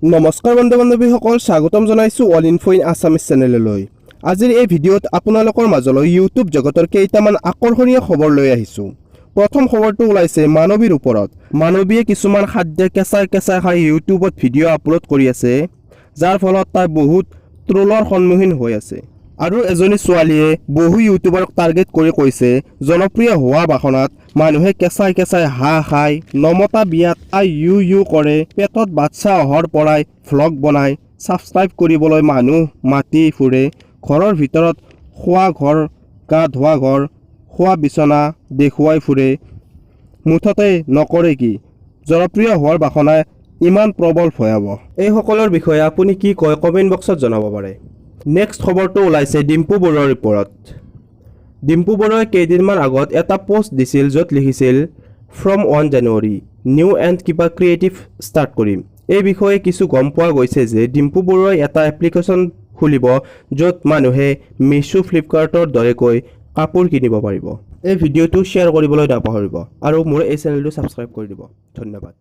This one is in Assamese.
নমস্কাৰ বন্ধু বান্ধৱীসকল, স্বাগতম জনাইছোঁ অল ইনফো ইন আছামিজ চেনেললৈ। আজিৰ এই ভিডিঅ'ত আপোনালোকৰ মাজলৈ ইউটিউব জগতৰ কেইটামান আকৰ্ষণীয় খবৰ লৈ আহিছোঁ। প্ৰথম খবৰটো ওলাইছে মানৱীৰ ওপৰত। মানৱীয়ে কিছুমান খাদ্য কেঁচাই কেঁচাই খাই ইউটিউবত ভিডিঅ' আপলোড কৰি আছে, যাৰ ফলত তাই বহুত ট্ৰলৰ সন্মুখীন হৈ আছে। আৰু এজনী ছোৱালীয়ে বহু ইউটিউবাৰক টাৰ্গেট কৰি কৈছে, জনপ্ৰিয় হোৱা বাসনাত মানুহে কেঁচাই কেঁচাই হাঁহ খায়, নমতা বিয়াত আই ইউ কৰে, পেটত বাচ্চা অহাৰ পৰাই ভ্লগ বনায়, ছাবস্ক্ৰাইব কৰিবলৈ মানুহ মাতি ফুৰে, ঘৰৰ ভিতৰত খোৱা ঘৰ, গা ধোৱা ঘৰ, খোৱা বিচনা দেখুৱাই ফুৰে। মুঠতে নকৰে কি? জনপ্ৰিয় হোৱাৰ বাসনাই ইমান প্ৰবল ভয়াৱহ। এইসকলৰ বিষয়ে আপুনি কি কয় কমেণ্ট বক্সত জনাব পাৰে। নেক্সট খবৰটো ওলাইছে ডিম্পু বৰুৱাৰ ওপৰত। ডিম্পু বৰুৱাই কেইদিনমান আগত এটা পোষ্ট দিছিল য'ত লিখিছিল ফ্ৰম 1 জানুৱাৰী নিউ এণ্ড কিবা ক্ৰিয়েটিভ ষ্টাৰ্ট কৰিম। এই বিষয়ে কিছু গম পোৱা গৈছে যে ডিম্পু বৰুৱাই এটা এপ্লিকেশ্যন খুলিব য'ত মানুহে মিছো ফ্লিপকাৰ্টৰ দৰেকৈ কাপোৰ কিনিব পাৰিব। এই ভিডিঅ'টো শ্বেয়াৰ কৰিবলৈ নাপাহৰিব আৰু মোৰ এই চেনেলটো ছাবস্ক্ৰাইব কৰি দিব। ধন্যবাদ।